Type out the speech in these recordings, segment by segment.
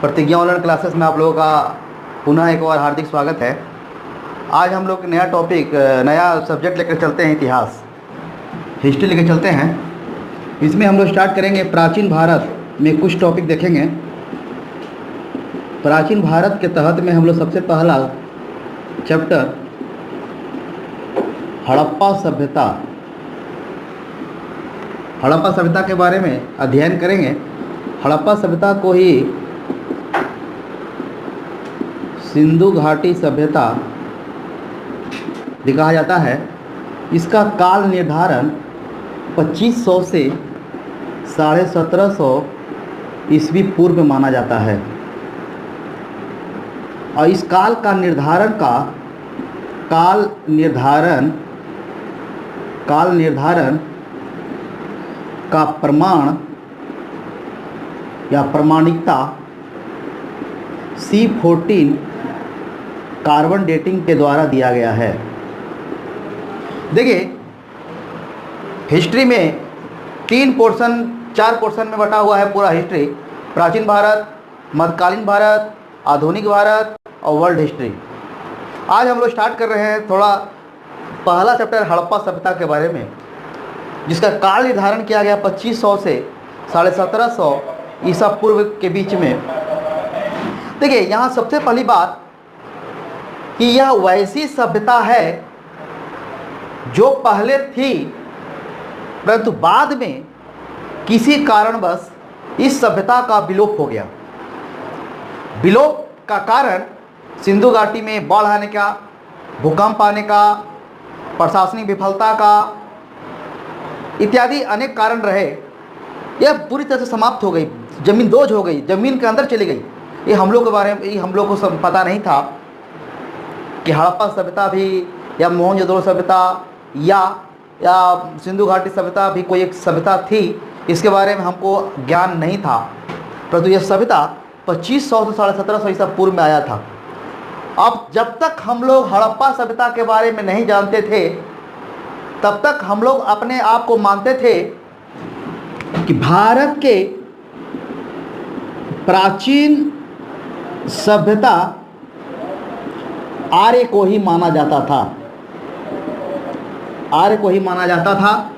प्रतिज्ञा online classes में आप लोगों का पुनः एक बार हार्दिक स्वागत है। आज हम लोग नया टॉपिक, नया सब्जेक्ट लेकर चलते हैं, इतिहास, हिस्ट्री लेकर चलते हैं। इसमें हम लोग स्टार्ट करेंगे प्राचीन भारत में कुछ टॉपिक देखेंगे। प्राचीन भारत के तहत में हम लोग सबसे पहला चैप्टर हड़प्पा सभ्यता, हड़प्पा सभ्यता के बारे में अध्ययन करेंगे। हड़प्पा सभ्यता को ही सिंधु घाटी सभ्यता भी कहा जाता है। इसका काल निर्धारण 2500 से 1750 ईस्वी पूर्व माना जाता है और इस काल का निर्धारण का प्रमाण या प्रमाणिकता C14 कार्बन डेटिंग के द्वारा दिया गया है। देखिए, हिस्ट्री में 4 पोर्शन में बटा हुआ है पूरा हिस्ट्री। प्राचीन भारत, मध्यकालीन भारत, आधुनिक भारत और वर्ल्ड हिस्ट्री। आज हम लोग स्टार्ट कर रहे हैं थोड़ा पहला चैप्टर हड़प्पा सभ्यता के बारे में, जिसका काल निर्धारण किया गया 2500 से 1750 ईसा पूर्व के बीच में। देखिए, यहाँ सबसे पहली बात कि यह वैसी सभ्यता है जो पहले थी, परंतु बाद में किसी कारणवश इस सभ्यता का विलोप हो गया। विलोप का कारण सिंधु घाटी में बाढ़ आने का, भूकंप आने का, प्रशासनिक विफलता का इत्यादि अनेक कारण रहे। यह पूरी तरह से समाप्त हो गई, जमीन दोज हो गई, जमीन के अंदर चली गई। ये हम लोग के बारे में, हम लोग को सब पता नहीं था कि हड़प्पा सभ्यता भी या मोहनजोदड़ो सभ्यता या सिंधु घाटी सभ्यता भी कोई एक सभ्यता थी। इसके बारे में हमको ज्ञान नहीं था, परंतु यह सभ्यता 2500 से 1750 ईसा पूर्व में आया था। अब जब तक हम लोग हड़प्पा सभ्यता के बारे में नहीं जानते थे, तब तक हम लोग अपने आप को मानते थे कि भारत के प्राचीन सभ्यता आर्य को ही माना जाता था। आर्य को ही माना जाता था,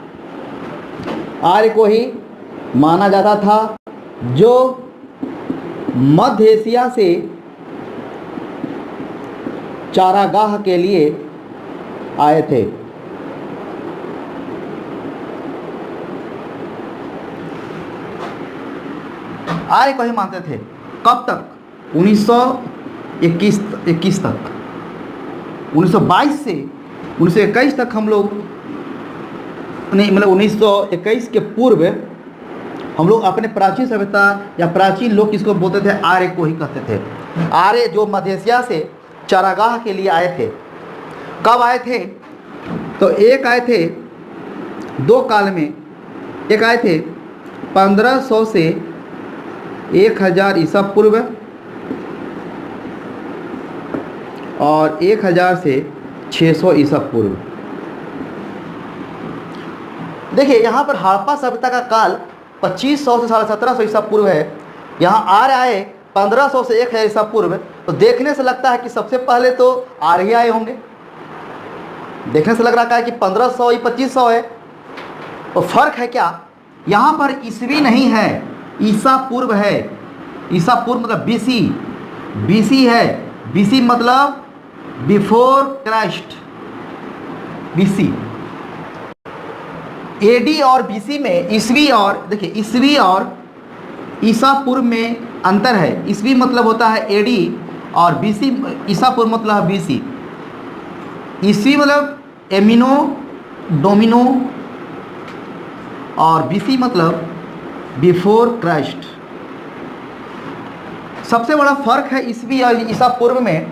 आर्य को ही माना जाता था, जो मध्य एशिया से चारागाह के लिए आए थे। आर्य को ही मानते थे। कब तक? 1921 तक, 1922 से 1921 तक हम लोग नहीं, मतलब 1921 के पूर्व हम लोग अपने प्राचीन सभ्यता या प्राचीन लोग किसको बोलते थे? आर्य को ही कहते थे। आर्य जो मध्य एशिया से चारागाह के लिए आए थे। कब आए थे? तो एक आए थे 2 काल में। एक आए थे 1500 से 1000 ईसा पूर्व और 1000 से 600 ईसा पूर्व। देखिए, यहाँ पर हड़प्पा सभ्यता का काल 2500 से 1750 ईसा पूर्व है। यहाँ आर्य आए 1500 से 1000 ईसा पूर्व। तो देखने से लगता है कि सबसे पहले तो आर्य आए होंगे। देखने से लग रहा है कि 1500 या 2500 है। तो फर्क है क्या? यहाँ पर ईस्वी नहीं है, ईसा पूर्व है। ईसा पूर्व मतलब बीसी, बीसी है। बीसी मतलब बिफोर क्राइस्ट, बीसी। एडी और बीसी में ईस्वी और, देखिए, ईस्वी और ईसा पूर्व में अंतर है। ईस्वी मतलब होता है एडी और बीसी, ईसा पूर्व मतलब है बीसी। ईस्वी मतलब एमिनो डोमिनो और बीसी मतलब बिफोर क्राइस्ट। सबसे बड़ा फर्क है ईस्वी और ईसा पूर्व में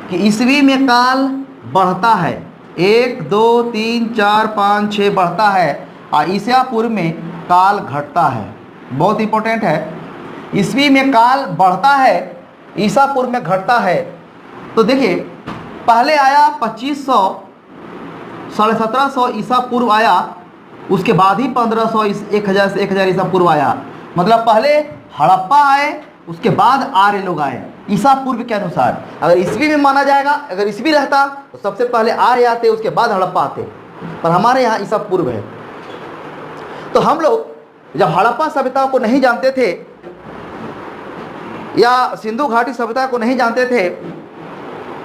कि ईस्वी में काल बढ़ता है, 1 2 3 4 5 6 बढ़ता है, और ईसा पूर्व में काल घटता है। बहुत इंपॉर्टेंट है। ईस्वी में काल बढ़ता है, ईसा पूर्व में घटता है। तो देखिए, पहले आया 2500 1750 ईसा पूर्व आया, उसके बाद ही 1500 1000 से 1000 ईसा पूर्व आया। मतलब पहले हड़प्पा आए, उसके बाद आर्य लोग आए ईसा पूर्व के अनुसार। अगर ईस्वी में माना जाएगा, अगर ईस्वी रहता तो सबसे पहले आर्य आते, उसके बाद हड़प्पा आते, पर हमारे यहाँ ईसा पूर्व है। तो हम लोग जब हड़प्पा सभ्यता को नहीं जानते थे या सिंधु घाटी सभ्यता को नहीं जानते थे,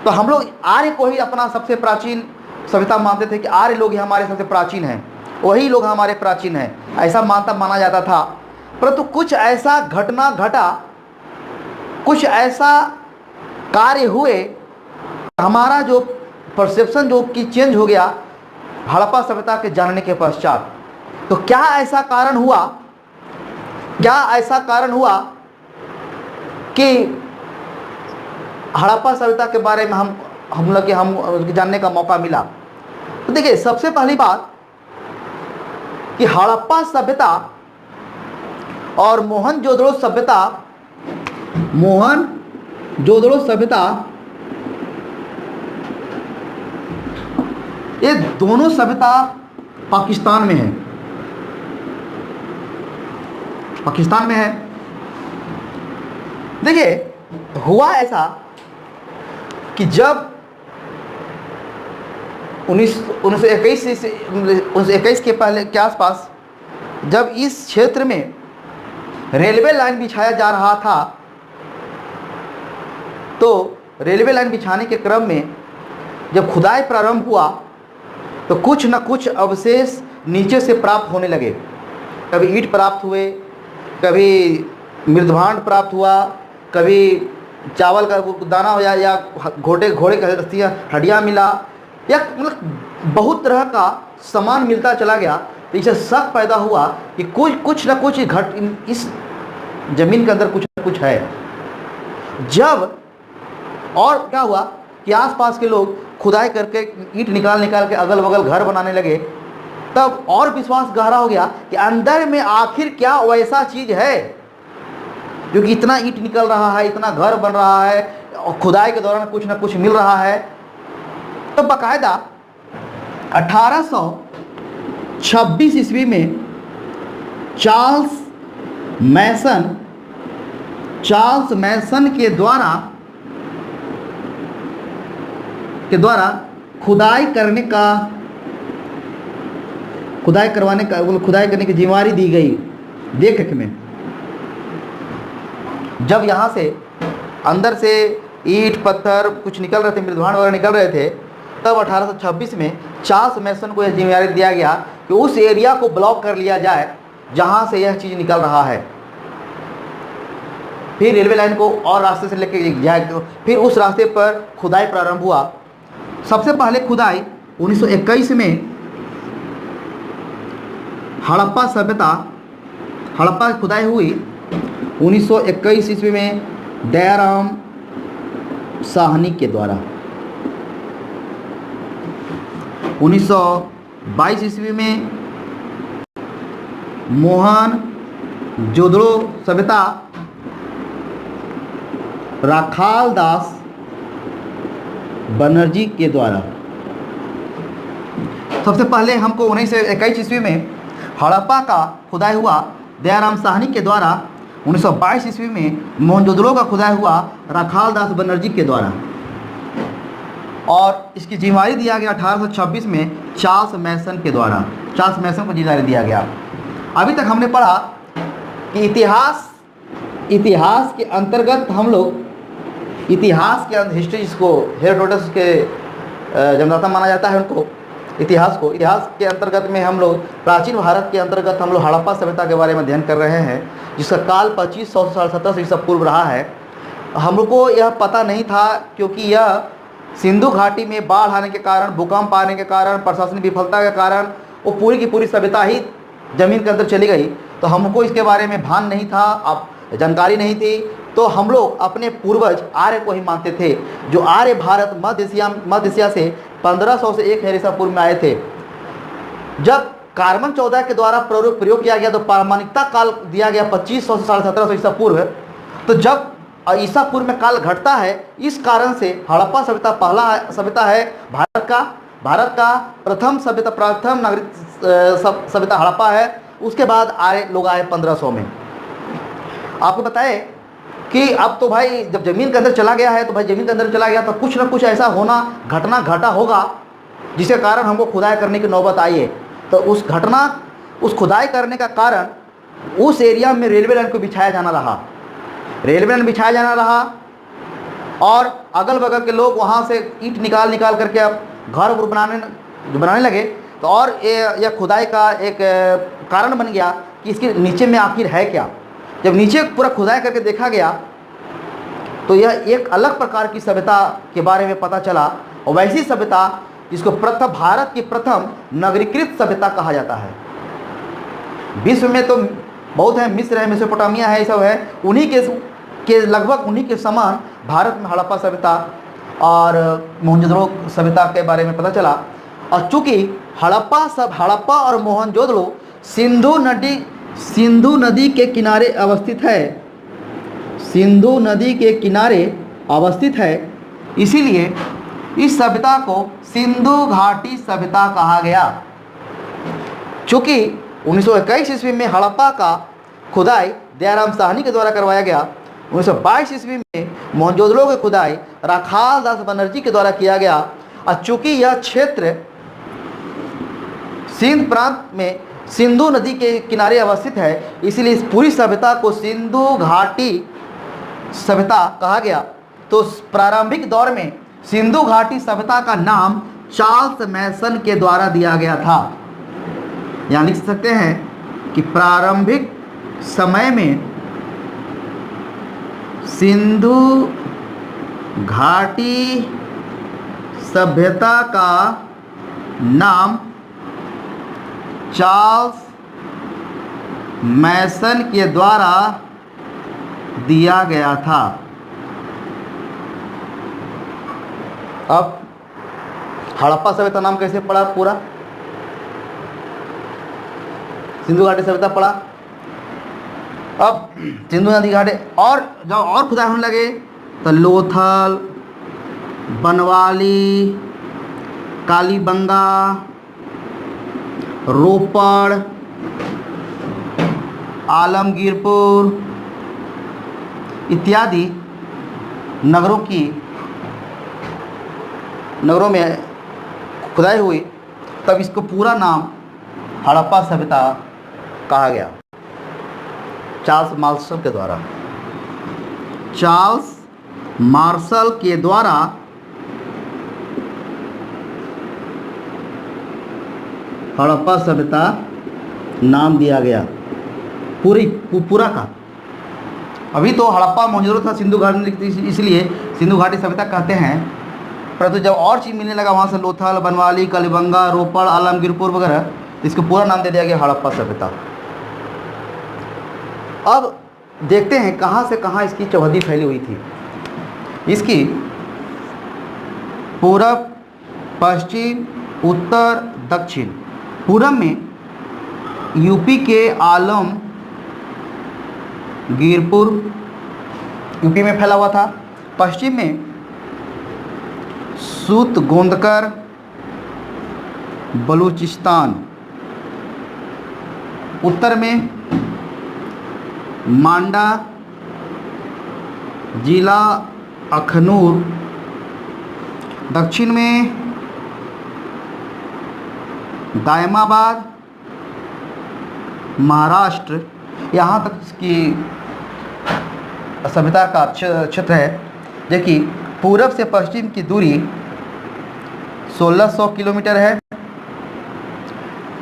तो हम लोग आर्य को ही अपना सबसे प्राचीन सभ्यता मानते थे कि आर्य लोग ही हमारे सबसे प्राचीन हैं, वही लोग हमारे प्राचीन हैं, ऐसा माना जाता था। परंतु कुछ ऐसा घटना घटा, कुछ ऐसा कार्य हुए, हमारा जो परसेप्शन जो कि चेंज हो गया हड़प्पा सभ्यता के जानने के पश्चात। तो क्या ऐसा कारण हुआ, क्या ऐसा कारण हुआ कि हड़प्पा सभ्यता के बारे में हम लोग हम जानने का मौका मिला? तो देखिए, सबसे पहली बात कि हड़प्पा सभ्यता और मोहनजोदड़ो सभ्यता ये दोनों सभ्यता पाकिस्तान में है, पाकिस्तान में है। देखिए, हुआ ऐसा कि जब 1921 के पहले के आसपास जब इस क्षेत्र में रेलवे लाइन बिछाया जा रहा था, तो रेलवे लाइन बिछाने के क्रम में जब खुदाई प्रारंभ हुआ तो कुछ न कुछ अवशेष नीचे से प्राप्त होने लगे। कभी ईंट प्राप्त हुए, कभी मृदभांड प्राप्त हुआ, कभी चावल का दाना हो या घोड़े की हड्डियाँ मिला, या मतलब बहुत तरह का सामान मिलता चला गया। तो इससे शक पैदा हुआ कि कुछ न कुछ इस जमीन के अंदर कुछ न कुछ है। जब और क्या हुआ कि आसपास के लोग खुदाई करके ईंट निकाल के अगल बगल घर बनाने लगे, तब और विश्वास गहरा हो गया कि अंदर में आखिर क्या वैसा चीज़ है जो कि इतना ईंट निकल रहा है, इतना घर बन रहा है और खुदाई के दौरान कुछ न कुछ मिल रहा है। तो बाकायदा 1826 ईस्वी में चार्ल्स मैसन के द्वारा खुदाई करने की जिम्मेदारी दी गई देख रेख में। जब यहाँ से अंदर से ईंट पत्थर कुछ निकल रहे थे, मृदभांड वगैरह निकल रहे थे, तब 1826 में चार्ल्स मैसन को यह जिम्मेदारी दिया गया कि उस एरिया को ब्लॉक कर लिया जाए जहाँ से यह चीज़ निकल रहा है। फिर रेलवे लाइन को और रास्ते से लेके जाए, फिर उस रास्ते पर खुदाई प्रारंभ हुआ। सबसे पहले खुदाई 1921 में हड़प्पा की खुदाई हुई 1921 ईस्वी में दयाराम साहनी के द्वारा। 1922 ईस्वी में मोहनजोदड़ो सभ्यता राखाल दास बनर्जी के द्वारा। सबसे पहले हमको 1921 ईस्वी में हड़प्पा का खुदाई हुआ दयाराम साहनी के द्वारा। 1922 ईस्वी में मोहनजोदड़ो का खुदाई हुआ राखाल दास बनर्जी के द्वारा, और इसकी जिम्मेदारी दिया गया 1826 में चार्ल्स मैसन के द्वारा। चार्ल्स मैसन को जिम्मेदारी दिया गया। अभी तक हमने पढ़ा कि इतिहास के अंतर्गत हम लोग हिस्ट्री, जिसको हेरोडोटस के जन्मदाता माना जाता है, उनको इतिहास के अंतर्गत में हम लोग प्राचीन भारत के अंतर्गत हम लोग हड़प्पा सभ्यता के बारे में अध्ययन कर रहे हैं, जिसका काल 2500 से 1700 ईसा पूर्व रहा है। हम लोग को यह पता नहीं था क्योंकि यह सिंधु घाटी में बाढ़ आने के कारण, भूकंप आने के कारण, प्रशासनिक विफलता के कारण वो पूरी की पूरी सभ्यता ही ज़मीन के अंदर चली गई। तो हमको इसके बारे में भान नहीं था, अब जानकारी नहीं थी। तो हम लोग अपने पूर्वज आर्य को ही मानते थे, जो आर्य भारत मध्य एशिया से 1500 से 1000 ईसा पूर्व में आए थे। जब कार्बन 14 के द्वारा प्रयोग किया गया तो पारमाणिकता काल दिया गया 2500 से 1750 ईसा पूर्व। तो जब ईसा पूर्व में काल घटता है, इस कारण से हड़प्पा सभ्यता पहला सभ्यता है भारत का प्रथम सभ्यता, प्रथम नागरिक सभ्यता हड़प्पा है। उसके बाद आर्य लोग आए 1500 में। आपको बताएं कि अब तो भाई जब ज़मीन के अंदर चला गया है तो भाई ज़मीन के अंदर चला गया तो कुछ ना कुछ ऐसा होना घटना घटा होगा जिसके कारण हमको खुदाई करने की नौबत आई है। तो उस खुदाई करने का कारण उस एरिया में रेलवे लाइन को बिछाया जाना रहा, रेलवे लाइन बिछाया जाना रहा और अगल बगल के लोग वहाँ से ईंट निकाल निकाल करके अब घर बनाने लगे। तो और यह खुदाई का एक कारण बन गया कि इसके नीचे में आखिर है क्या। जब नीचे पूरा खुदाई करके देखा गया तो यह एक अलग प्रकार की सभ्यता के बारे में पता चला, और वैसी सभ्यता जिसको भारत की प्रथम नगरीकृत सभ्यता कहा जाता है। विश्व में तो बहुत है, मिस्र है, मेसोपोटामिया है, ये सब है, उन्हीं के लगभग उन्हीं के समान भारत में हड़प्पा सभ्यता और मोहनजोदड़ो सभ्यता के बारे में पता चला। और चूँकि हड़प्पा और मोहनजोदड़ो सिंधु नदी के किनारे अवस्थित है, सिंधु नदी के किनारे अवस्थित है, इसीलिए इस सभ्यता को सिंधु घाटी सभ्यता कहा गया। चूँकि 1921 ईस्वी में हड़प्पा का खुदाई दयाराम साहनी के द्वारा करवाया गया, 1922 ईस्वी में मोहनजोदड़ो की खुदाई राखाल दास बनर्जी के द्वारा किया गया। और चूँकि यह क्षेत्र सिंध प्रांत में सिंधु नदी के किनारे अवस्थित है, इसलिए इस पूरी सभ्यता को सिंधु घाटी सभ्यता कहा गया। तो प्रारंभिक दौर में सिंधु घाटी सभ्यता का नाम चार्ल्स मैसन के द्वारा दिया गया था। यहाँ लिख सकते हैं कि प्रारंभिक समय में सिंधु घाटी सभ्यता का नाम चार्ल्स मैसन के द्वारा दिया गया था। अब हड़प्पा सभ्यता नाम कैसे पड़ा पूरा? सिंधु घाटी सभ्यता पड़ा। अब सिंधु नदी घाटी और जब और खुदाई होने लगे तो लोथल, बनवाली, कालीबंगा, रोपड़, आलमगीरपुर इत्यादि नगरों में खुदाई हुई। तब इसको पूरा नाम हड़प्पा सभ्यता कहा गया चार्ल्स मार्शल के द्वारा। चार्ल्स मार्शल के द्वारा हड़प्पा सभ्यता नाम दिया गया पूरा का। अभी तो हड़प्पा मोहनजोदड़ो था, सिंधु घाटी, इसलिए सिंधु घाटी सभ्यता कहते हैं। परंतु जब और चीज़ मिलने लगा वहाँ से लोथल, बनवाली, कालीबंगा, रोपड़, आलमगीरपुर वगैरह, इसको पूरा नाम दे दिया गया हड़प्पा सभ्यता। अब देखते हैं कहाँ से कहाँ इसकी चौहदी फैली हुई थी। इसकी पूरब, पश्चिम, उत्तर, दक्षिण। पूरब में यूपी के आलमगीरपुर यूपी में फैला हुआ था। पश्चिम में सूत गोंदकर बलूचिस्तान। उत्तर में मांडा जिला अखनूर। दक्षिण में दायमाबाद महाराष्ट्र। यहाँ तक इसकी सभ्यता का क्षेत्र है। देखिए पूरब से पश्चिम की दूरी 1600 किलोमीटर है।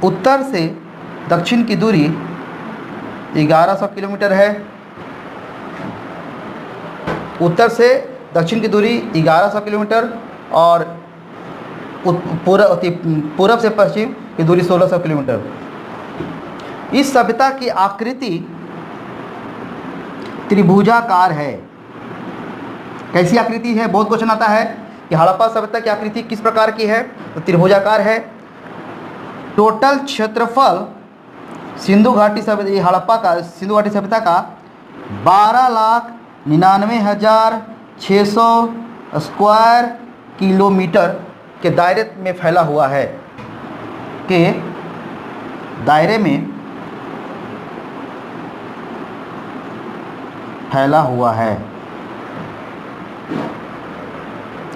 उत्तर से दक्षिण की दूरी 1100 किलोमीटर है। उत्तर से दक्षिण की दूरी 1100 किलोमीटर और पूरब से पश्चिम की दूरी 1600 किलोमीटर। इस सभ्यता की आकृति त्रिभुजाकार है। कैसी आकृति है? बहुत क्वेश्चन आता है कि हड़प्पा सभ्यता की आकृति किस प्रकार की है, तो त्रिभुजाकार है। टोटल क्षेत्रफल सिंधु घाटी सभ्यता का 12,99,600 स्क्वायर किलोमीटर के दायरे में फैला हुआ है। के दायरे में फैला हुआ है।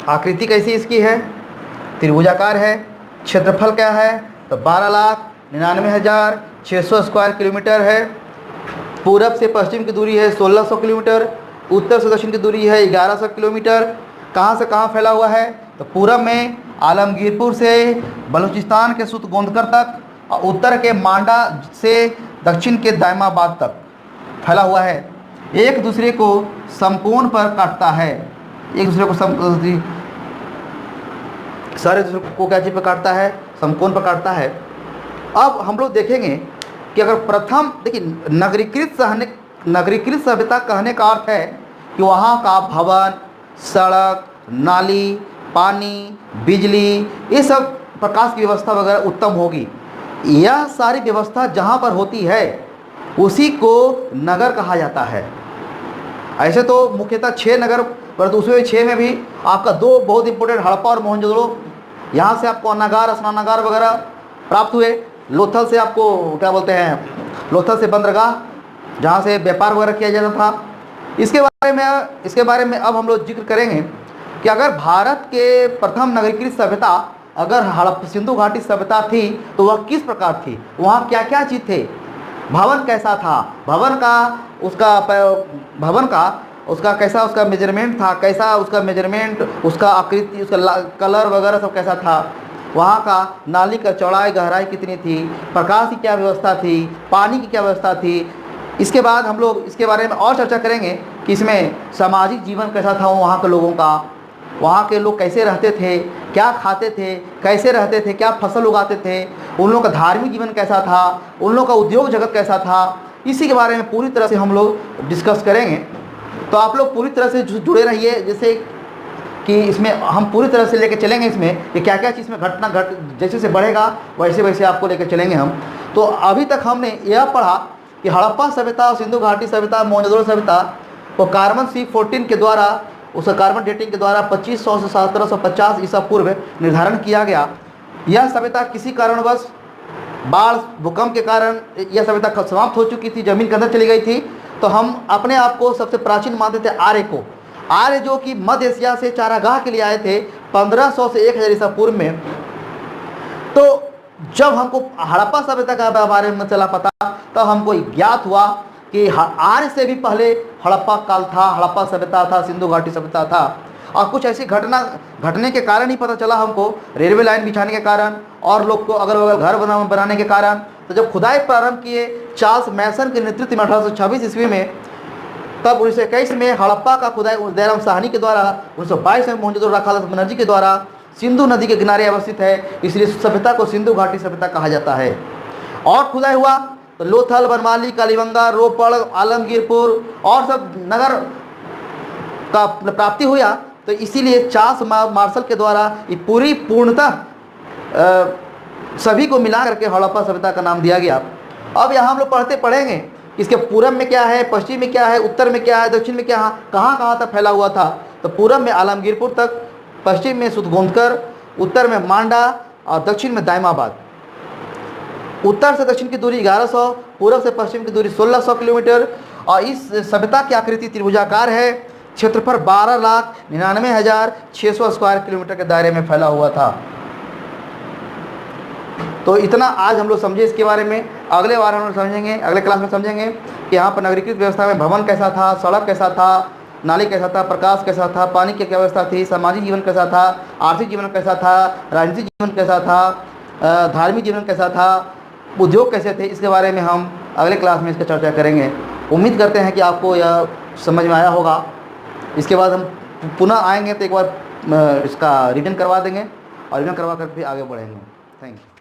आकृति कैसी इसकी है? त्रिभुजाकार है। क्षेत्रफल क्या है? तो 12,99,600 स्क्वायर किलोमीटर है। पूरब से पश्चिम की दूरी है 1600 किलोमीटर। उत्तर से दक्षिण की दूरी है 1100 किलोमीटर। कहाँ से कहाँ फैला हुआ है? तो पूरब में आलमगीरपुर से बलूचिस्तान के सुतगोंदकर तक और उत्तर के मांडा से दक्षिण के दायमाबाद तक फैला हुआ है। एक दूसरे को समकोण पर काटता है। एक दूसरे को सारे दूसरे को क्या चीज़ पर काटता है? समकोण पर काटता है। अब हम लोग देखेंगे कि अगर प्रथम देखिए नगरीकृत सभ्यता कहने का अर्थ है कि वहाँ का भवन, सड़क, नाली, पानी, बिजली, ये सब प्रकाश की व्यवस्था वगैरह उत्तम होगी। यह सारी व्यवस्था जहाँ पर होती है उसी को नगर कहा जाता है। ऐसे तो मुख्यतः 6 नगर, परंतु उसमें 6 में भी आपका 2 बहुत इंपॉर्टेंट, हड़प्पा और मोहनजोदड़ो, यहाँ से आपको अन्नागार, स्नानागार वगैरह प्राप्त हुए। लोथल से आपको क्या बोलते हैं, लोथल से बंदरगाह, जहाँ से व्यापार वगैरह किया जाता था। इसके बारे में अब हम लोग जिक्र करेंगे कि अगर भारत के प्रथम नगरीकृत सभ्यता अगर सिंधु घाटी सभ्यता थी तो वह किस प्रकार थी, वहाँ क्या क्या चीज़ थे, भवन कैसा था, भवन का उसका कैसा उसका मेजरमेंट था, कैसा उसका मेजरमेंट, उसका आकृति, उसका कलर वगैरह सब कैसा था, वहाँ का नाली का चौड़ाई गहराई कितनी थी, प्रकाश की क्या व्यवस्था थी, पानी की क्या व्यवस्था थी। इसके बाद हम लोग इसके बारे में और चर्चा करेंगे कि इसमें सामाजिक जीवन कैसा था वहाँ के लोगों का, वहाँ के लोग कैसे रहते थे, क्या खाते थे, कैसे रहते थे, क्या फसल उगाते थे, उन लोगों का धार्मिक जीवन कैसा था, उन लोगों का उद्योग जगत कैसा था। इसी के बारे में पूरी तरह से हम लोग डिस्कस करेंगे। तो आप लोग पूरी तरह से जुड़े रहिए, जैसे कि इसमें हम पूरी तरह से लेकर चलेंगे इसमें कि क्या क्या चीज़ में जैसे जैसे बढ़ेगा वैसे वैसे आपको लेकर चलेंगे हम। तो अभी तक हमने यह पढ़ा कि हड़प्पा सभ्यता, सिंधु घाटी सभ्यता, मोहनजोदड़ो सभ्यता को कार्बन C14 के द्वारा, उसका कार्बन डेटिंग के द्वारा 2500 से 1750 ईसा पूर्व निर्धारण किया गया। यह सभ्यता किसी कारणवश बाढ़, भूकंप के कारण यह सभ्यता समाप्त हो चुकी थी, जमीन के अंदर चली गई थी। तो हम अपने आप को सबसे प्राचीन मानते थे आर्य को। आर्य जो कि मध्य एशिया से चारागाह के लिए आए थे 1500 से 1000 ईसा पूर्व में। तो जब हमको हड़प्पा सभ्यता के बारे में चला पता, तो हमको ज्ञात हुआ कि आर्य से भी पहले हड़प्पा काल था, हड़प्पा सभ्यता था, सिंधु घाटी सभ्यता था। और कुछ ऐसी घटने के कारण ही पता चला हमको, रेलवे लाइन बिछाने के कारण और लोग को अगल बगल घर बनाने के कारण। तो जब खुदाई प्रारंभ किए चार्ल्स मैसन के नेतृत्व में 1826 ईस्वी में, तब 1921 में हड़प्पा का खुदाई दयाराम साहनी के द्वारा, 1922 में मोहनजोदड़ो राखाल बनर्जी के द्वारा सिंधु नदी के किनारे अवस्थित है, इसलिए सभ्यता को सिंधु घाटी सभ्यता कहा जाता है। और खुदाई हुआ तो लोथल, बनमाली, कालीबंगा, रोपड़, आलमगीरपुर और सब नगर का प्राप्ति हुआ। तो इसीलिए चार्ल्स मार्शल के द्वारा ये पूरी पूर्णतः सभी को मिला करके हड़प्पा सभ्यता का नाम दिया गया। अब यहाँ हम लोग पढ़ेंगे इसके पूरब में क्या है, पश्चिम में क्या है, उत्तर में क्या है, दक्षिण में क्या है, कहाँ कहाँ तक फैला हुआ था। तो पूरब में आलमगीरपुर तक, पश्चिम में सुतगोंदकर, उत्तर में मांडा और दक्षिण में दायमाबाद। उत्तर से दक्षिण की दूरी 1100, पूरब से पश्चिम की दूरी 1600 किलोमीटर। और इस सभ्यता की आकृति त्रिभुजाकार है। क्षेत्रफल 12,99,600 स्क्वायर किलोमीटर के दायरे में फैला हुआ था। तो इतना आज हम लोग समझे इसके बारे में। अगले बार हम लोग समझेंगे, अगले क्लास में समझेंगे कि यहाँ पर नगरीकृत व्यवस्था में भवन कैसा था, सड़क कैसा था, नाली कैसा था, प्रकाश कैसा था, पानी की क्या व्यवस्था थी, सामाजिक जीवन कैसा था, आर्थिक जीवन कैसा था, राजनीतिक जीवन कैसा था, धार्मिक जीवन कैसा था, उद्योग कैसे थे। इसके बारे में हम अगले क्लास में इसका चर्चा करेंगे। उम्मीद करते हैं कि आपको यह समझ में आया होगा। इसके बाद हम पुनः आएंगे तो एक बार इसका रिविजन करवा देंगे और रिविजन करवा कर फिर आगे बढ़ेंगे। Thank you.